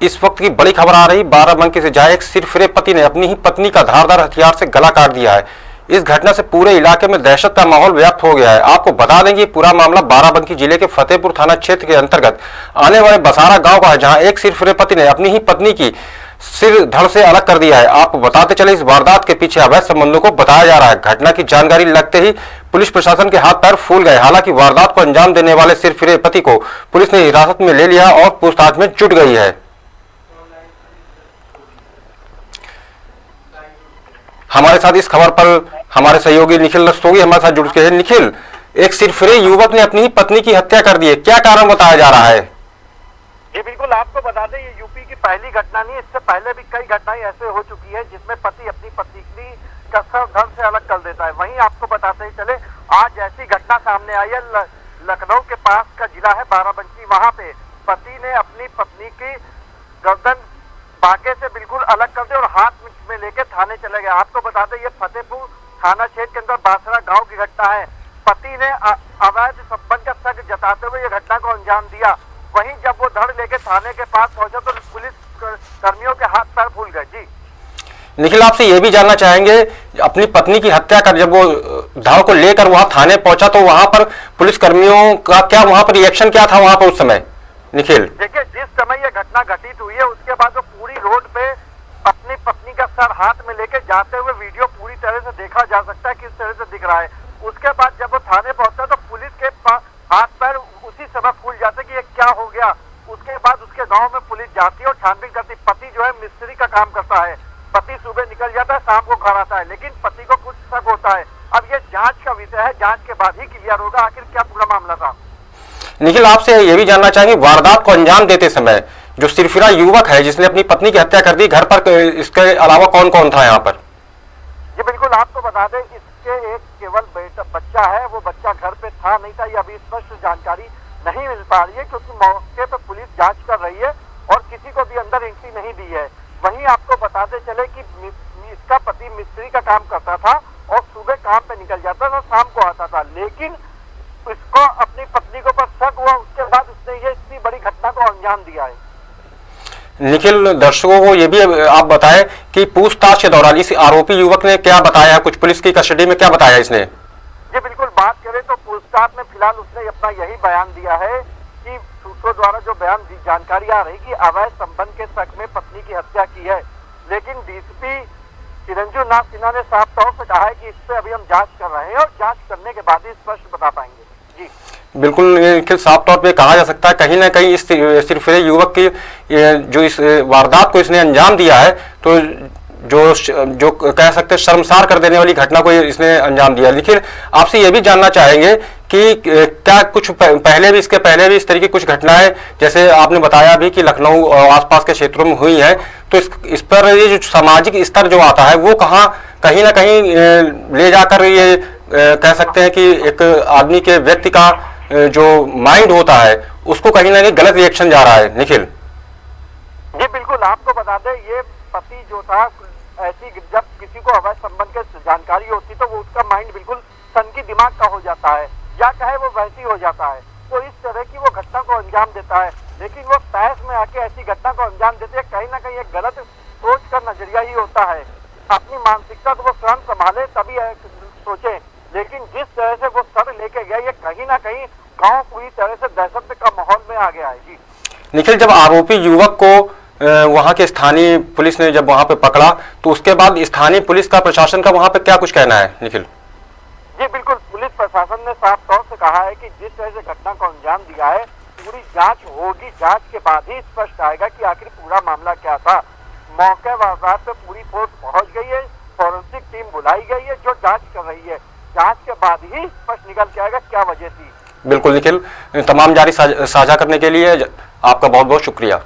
इस वक्त की बड़ी खबर आ रही, बाराबंकी से जाए एक सिरफिरे पति ने अपनी ही पत्नी का धारदार हथियार से गला काट दिया है। इस घटना से पूरे इलाके में दहशत का माहौल व्याप्त हो गया है। आपको बता दें कि पूरा मामला बाराबंकी जिले के फतेहपुर थाना क्षेत्र के अंतर्गत आने वाले बसारा गांव का है, जहां एक सिरफिरे पति ने अपनी ही पत्नी की सिर धड़ से अलग कर दिया है। आपको बताते चले, इस वारदात के पीछे अवैध संबंधों को बताया जा रहा है। घटना की जानकारी लगते ही पुलिस प्रशासन के हाथ पैर फूल गए। हालांकि वारदात को अंजाम देने वाले सिरफिरे पति को पुलिस ने हिरासत में ले लिया और पूछताछ में जुट गई है। हमारे साथ इस खबर पर हमारे सहयोगी निखिल रस्तोगी हमारे साथ जुड़ चुके हैं। निखिल, एक सिरफिरे युवक ने अपनी ही पत्नी की हत्या कर दी है, क्या कारण बताया जा रहा है? जी बिल्कुल, आपको बता दें ये यूपी की पहली घटना नहीं, इससे पहले भी कई घटनाएं ऐसे हो चुकी है जिसमें पति अपनी पत्नी की कसर धड़ से अलग कर देता है। वहीं आपको बताते ही चले, आज ऐसी घटना सामने आई है लखनऊ के पास का जिला है बाराबंकी। वहां पे पति ने अपनी पत्नी की गर्दन बाके से बिल्कुल अलग कर दी और हाथ में लेके थाने चले गए। आपको बता दें ये फतेहपुर थाना क्षेत्र के अंदर बासरा गांव की घटना है। पति ने अवैध संबंध का शक जताते हुए ये घटना को अंजाम दिया। वहीं जब वो धड़ लेके थाने के पास पहुंचा तो पुलिस कर्मियों के हाथ पैर फूल गए। जी निखिल, आपसे ये भी जानना चाहेंगे, अपनी पत्नी की हत्या कर जब वो धड़ को लेकर वहां थाने पहुंचा तो वहां पर पुलिस कर्मियों का क्या वहां पर रिएक्शन क्या था वहां पर उस समय? निखिल देखिए, जिस समय ये घटना घटित हुई है उसके बाद वो पूरी रोड पे अपनी पत्नी का सर हाथ में लेके जाते हुए वीडियो पूरी तरह से देखा जा सकता है किस तरह से दिख रहा है। उसके बाद जब वो थाने पहुंचता तो पुलिस के हाथ पैर उसी समय फूल जाते कि ये क्या हो गया। उसके बाद उसके गांव में पुलिस जाती है और छानबीन करती। पति जो है मिस्त्री का काम करता है, पति सुबह निकल जाता है, शाम को घर आता है, लेकिन पति को कुछ शक होता है। अब ये जांच का विषय है, जांच के बाद ही क्लियर होगा आखिर क्या पूरा मामला था। निखिल, आपसे ये भी जानना चाहेंगे, वारदात को अंजाम देते समय जो सिरफिरा युवक है जिसने अपनी पत्नी की हत्या कर दी, घर पर इसके अलावा कौन कौन था यहाँ पर? जी बिल्कुल, आपको बता दें इसके एक केवल बच्चा है, वो बच्चा घर पे था नहीं था, ये अभी स्पष्ट जानकारी नहीं मिल पा रही है क्योंकि मौके पर पुलिस जांच कर रही है और किसी को भी अंदर एंट्री नहीं दी है। वहीं आपको बताते चले कि इसका पति मिस्त्री का काम करता था और सुबह काम पे निकल जाता था, शाम को आता था, लेकिन इसको अपनी पत्नी के ऊपर शक हुआ। उसके बाद उसने ये इतनी बड़ी घटना को अंजाम दिया है। निखिल, दर्शकों को ये भी आप बताएं कि पूछताछ के दौरान इस आरोपी युवक ने क्या बताया, कुछ पुलिस की कस्टडी में क्या बताया इसने? जी बिल्कुल, बात करें तो पूछताछ में फिलहाल उसने अपना यही बयान दिया है कि सूत्रों द्वारा जो बयान जानकारी आ रही कि अवैध संबंध के शक में पत्नी की हत्या की है, लेकिन डीसीपी चिरंजीव नाथ सिन्हा ने साफ तौर से कहा है कि इस पे अभी हम जांच कर रहे हैं और जांच करने के बाद ही स्पष्ट बता पाएंगे। जी बिल्कुल निखिल, साफ तौर पे कहा जा सकता है कहीं ना कहीं इस सिरफिरे युवक की जो इस वारदात को इसने अंजाम दिया है तो जो कह सकते हैं शर्मसार कर देने वाली घटना को इसने अंजाम दिया। निखिल, आपसे ये भी जानना चाहेंगे कि क्या कुछ पहले भी इसके पहले भी इस तरीके की कुछ घटनाएं जैसे आपने बताया भी कि लखनऊ और आसपास के क्षेत्रों में हुई है, तो इस पर ये जो सामाजिक स्तर जो आता है वो कहीं ना कहीं ले जाकर ये कह सकते हैं कि एक आदमी के व्यक्ति का जो माइंड होता है उसको कहीं ना कहीं गलत रिएक्शन जा रहा है? निखिल जी बिल्कुल, आपको बता दें ये पति जो था ऐसी जब किसी को अवैध संबंध की जानकारी होती तो वो उसका माइंड बिल्कुल सनकी दिमाग का हो जाता है या कहे वो वैसी हो जाता है, तो इस तरह की वो घटना को अंजाम देता है। लेकिन वो तहस में आके ऐसी घटना को अंजाम देते हैं, कहीं ना कहीं एक गलत सोच का नजरिया ही होता है। अपनी मानसिकता तो वो स्वयं संभाले तभी सोचे, लेकिन जिस तरह से वो सर लेके गया ये कहीं ना कहीं गांव पूरी तरह से दहशत का माहौल में आ गया है। जी निखिल, जब आरोपी युवक को वहां के स्थानीय पुलिस ने जब वहां पे पकड़ा तो उसके बाद स्थानीय पुलिस का प्रशासन का वहां पे क्या कुछ कहना है? निखिल जी बिल्कुल, पुलिस प्रशासन ने साफ तौर से कहा है कि जिस तरह से घटना को अंजाम दिया है पूरी जांच होगी, जांच के बाद ही स्पष्ट आएगा कि आखिर पूरा मामला क्या था। मौके वारदात पे पूरी फोर्स पहुंच गई है, फॉरेंसिक टीम बुलाई गई है जो जांच कर रही है, जांच के बाद ही स्पष्ट निकल के आएगा क्या वजह थी। बिल्कुल निखिल, तमाम जानकारी साझा करने के लिए आपका बहुत बहुत शुक्रिया।